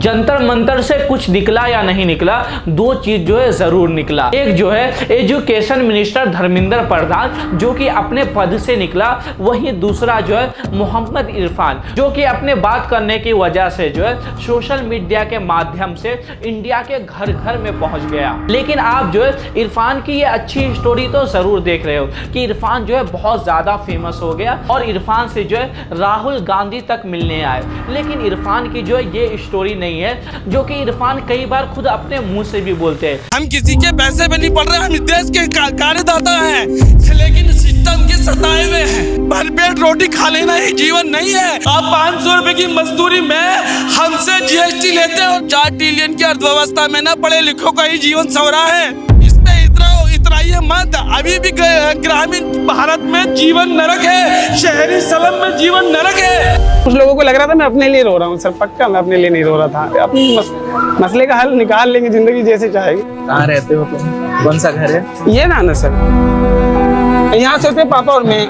जंतर मंतर से कुछ निकला या नहीं निकला, दो चीज जो है जरूर निकला। एक जो है एजुकेशन मिनिस्टर धर्मेंद्र प्रधान जो कि अपने पद से निकला, वहीं दूसरा जो है मोहम्मद इरफान जो कि अपने बात करने की वजह से जो है सोशल मीडिया के माध्यम से इंडिया के घर घर में पहुंच गया। लेकिन आप जो है इरफान की ये अच्छी स्टोरी तो जरूर देख रहे हो कि इरफान जो है बहुत ज्यादा फेमस हो गया और इरफान से जो है राहुल गांधी तक मिलने आए। लेकिन इरफान की जो है ये स्टोरी नहीं है जो कि इरफान कई बार खुद अपने मुंह से भी बोलते हैं। हम किसी के पैसे पे नहीं पड़ रहे, हम इस देश के कार्यदाता हैं, लेकिन सिस्टम के सताए हुए हैं। भरपेट रोटी खा लेना ही जीवन नहीं है। आप 500 रुपए की मजदूरी में हमसे जीएसटी लेते हो। 4 ट्रिलियन की अर्थव्यवस्था में ना पढ़े लिखों का ही जीवन सवरा है। इसमें इतराइए मत। अभी भी ग्रामीण भारत में जीवन नरक है, शहरी स्लम में जीवन नरक है। कुछ लोगों को लग रहा था मैं अपने लिए रो रहा हूँ सर, पक्का मैं अपने लिए नहीं रो रहा था। अपनी मसले का हल निकाल लेंगे, जिंदगी जैसे चाहेगी। कहाँ रहते हो तुम? कौन सा घर है? ये ना सर, यहाँ से उसके पापा और मैं।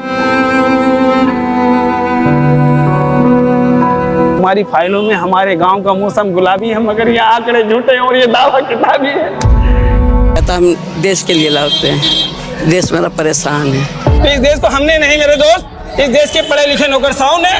हमारी फाइलों में हमारे गांव का मौसम गुलाबी है, मगर ये आंकड़े झूठे हैं और ये दावा किताबी है। हम देश के लिए लड़ते हैं, देश मेरा परेशान है। इस देश को हमने नहीं मेरे दोस्त, इस देश के पढ़े लिखे नौकरशाहों ने,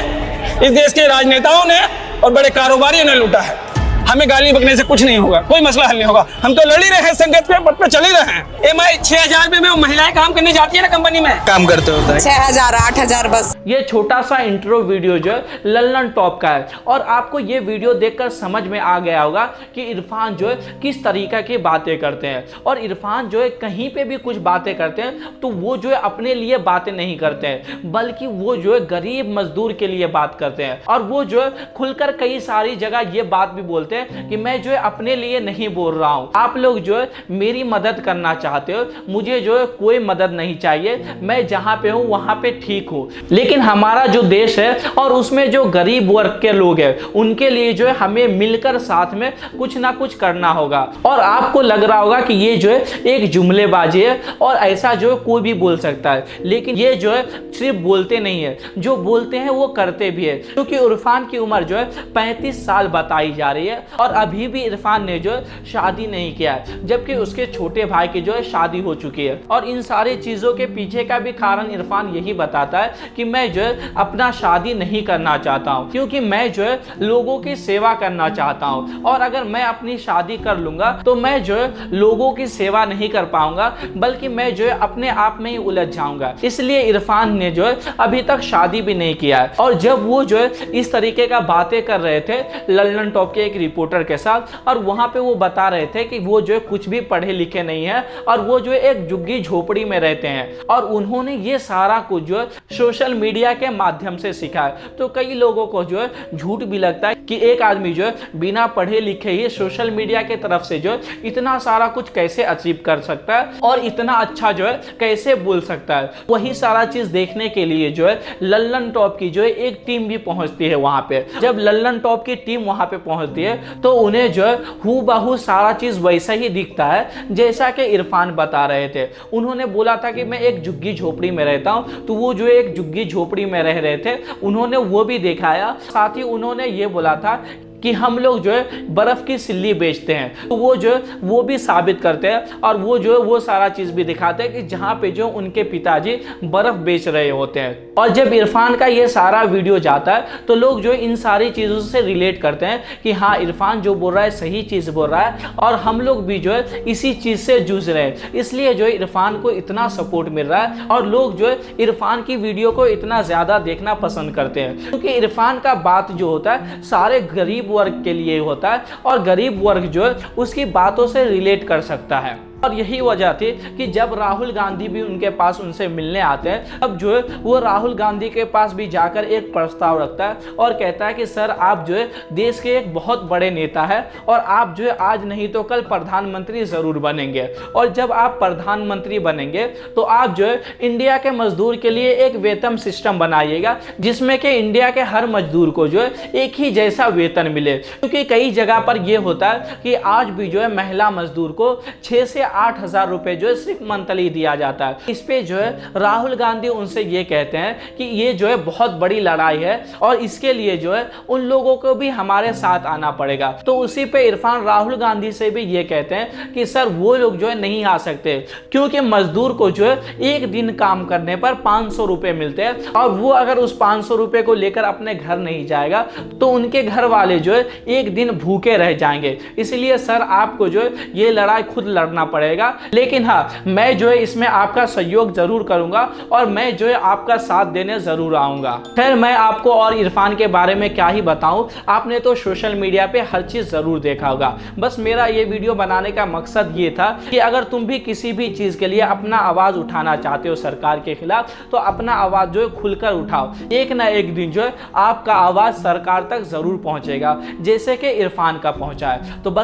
इस देश के राजनेताओं ने और बड़े कारोबारियों ने लूटा है। हमें गाली बकने से कुछ नहीं होगा, कोई मसला हल नहीं होगा। हम तो लड़ ही रहे हैं, संगत पे पद पे चल ही रहे हैं। MI 6000 में महिलाएं काम करने जाती है ना कंपनी में, काम करते होता है 6000 8000 बस। ये छोटा सा इंट्रो वीडियो जो है लल्लन टॉप का है और आपको ये वीडियो देखकर समझ में आ गया होगा कि इरफान जो है किस तरीका की बातें करते हैं। और इरफान जो है कहीं पे भी कुछ बातें करते हैं तो वो जो है अपने लिए बातें नहीं करते हैं, बल्कि वो जो है गरीब मजदूर के लिए बात करते हैं। और वो जो है खुलकर कई सारी जगह ये बात भी बोलते हैं कि मैं जो है अपने लिए नहीं बोल रहा हूं, आप लोग जो है मेरी मदद करना चाहते हो, मुझे जो है कोई मदद नहीं चाहिए, मैं जहां पे हूं वहां पे ठीक हूं। लेकिन हमारा जो देश है और उसमें जो गरीब वर्ग के लोग हैं उनके लिए जो है हमें मिलकर साथ में कुछ ना कुछ करना होगा। और आपको लग रहा होगा कि ये जो है एक जुमलेबाजी है और ऐसा जो है कोई भी बोल सकता है, लेकिन ये जो है सिर्फ बोलते नहीं है, जो बोलते हैं वो करते भी है। क्योंकि इरफान की उम्र जो है 35 साल बताई जा रही है और अभी भी इरफान ने जो है शादी नहीं किया है, जबकि उसके छोटे भाई की जो है शादी हो चुकी है। और इन सारी चीजों के पीछे का भी कारण इरफान यही बताता है कि मैं जो है अपना शादी नहीं करना चाहता हूं, क्योंकि मैं जो है लोगों की सेवा करना चाहता हूं। और अगर मैं अपनी शादी कर लूंगा तो मैं जो है लोगों की सेवा नहीं कर पाऊंगा, बल्कि मैं जो है अपने आप में ही उलझ जाऊंगा। इसलिए इरफान ने जो है अभी तक शादी भी नहीं किया है। और जब वो जो है इस तरीके का बातें कर रहे थे लल्लन टॉप के एक रिपोर्टर के साथ, और वहां पे वो बता रहे थे कि वो जो है कुछ भी पढ़े लिखे नहीं है और वो जो है एक झुग्गी झोपड़ी में रहते हैं और उन्होंने ये सारा कुछ जो है सोशल मीडिया के माध्यम से सीखा है। तो कई लोगों को जो है झूठ भी लगता है कि एक आदमी जो है बिना पढ़े लिखे ही सोशल मीडिया के तरफ से जो है इतना सारा कुछ कैसे अचीव कर सकता है और इतना अच्छा जो है कैसे बोल सकता है। वही सारा चीज देखने के लिए जो है लल्लन टॉप की जो है एक टीम भी पहुंचती है वहां पे। जब लल्लन टॉप की टीम वहां पे पहुंचती है तो उन्हें जो है हूबहू सारा चीज वैसा ही दिखता है जैसा कि इरफान बता रहे थे। उन्होंने बोला था कि मैं एक झुग्गी झोपड़ी में रहता हूं, तो वो जो एक झुग्गी झोपड़ी में रह रहे थे उन्होंने वो भी दिखाया। साथ ही उन्होंने ये बोला था कि हम लोग जो है बर्फ की सिल्ली बेचते हैं, तो वो जो है वो भी साबित करते हैं और वो जो है वो सारा चीज भी दिखाते हैं कि जहाँ पे जो उनके पिताजी बर्फ बेच रहे होते हैं। और जब इरफान का ये सारा वीडियो जाता है तो लोग जो इन सारी चीजों से रिलेट करते हैं कि हाँ इरफान जो बोल रहा है सही चीज बोल रहा है और हम लोग भी जो है इसी चीज से जूझ रहे हैं। इसलिए जो है इरफान को इतना सपोर्ट मिल रहा है और लोग जो है इरफान की वीडियो को इतना ज्यादा देखना पसंद करते हैं, क्योंकि इरफान का बात जो होता है सारे गरीब वर्ग के लिए होता है और गरीब वर्ग जो है उसकी बातों से रिलेट कर सकता है। और यही वजह थी कि जब राहुल गांधी भी उनके पास उनसे मिलने आते हैं तब जो है वो राहुल गांधी के पास भी जाकर एक प्रस्ताव रखता है और कहता है कि सर आप जो है देश के एक बहुत बड़े नेता है और आप जो है आज नहीं तो कल प्रधानमंत्री जरूर बनेंगे। और जब आप प्रधानमंत्री बनेंगे तो आप जो है इंडिया के मजदूर के लिए एक वेतन सिस्टम बनाइएगा जिसमें कि इंडिया के हर मजदूर को जो है एक ही जैसा वेतन मिले। क्योंकि कई जगह पर यह होता है कि आज भी जो है महिला मजदूर को 6 से 8,000 रुपए जो है सिर्फ मंथली दिया जाता है। इस पे जो है राहुल गांधी उनसे ये कहते हैं कि ये जो है बहुत बड़ी लड़ाई है और इसके लिए जो है उन लोगों को भी हमारे साथ आना पड़ेगा। तो उसी पे इरफान राहुल गांधी से भी ये कहते हैं कि सर वो लोग जो है नहीं आ सकते, क्योंकि मजदूर को जो है एक दिन काम करने पर 500 रुपए मिलते हैं और वो अगर उस 500 रुपए को लेकर अपने घर नहीं जाएगा तो उनके घर वाले जो है एक दिन भूखे रह जाएंगे। इसलिए सर आपको जो है ये लड़ाई खुद लड़ना पड़ेगा। लेकिन हाँ, मैं जो है इसमें आपका सहयोग जरूर करूंगा और मैं जो है आपका साथ देने जरूर आऊंगा। खैर, मैं आपको और इरफान के बारे में क्या ही बताऊं, आपने तो सोशल मीडिया पे हर चीज जरूर देखा होगा। बस मेरा ये वीडियो बनाने का मकसद ये था कि अगर तुम भी किसी भी चीज के लिए अपना आवाज उठाना चाहते हो सरकार के खिलाफ, तो अपना आवाज जो है खुलकर उठाओ। एक ना एक दिन जो है आपका आवाज सरकार तक जरूर पहुंचेगा, जैसे कि इरफान का पहुंचा है। तो बस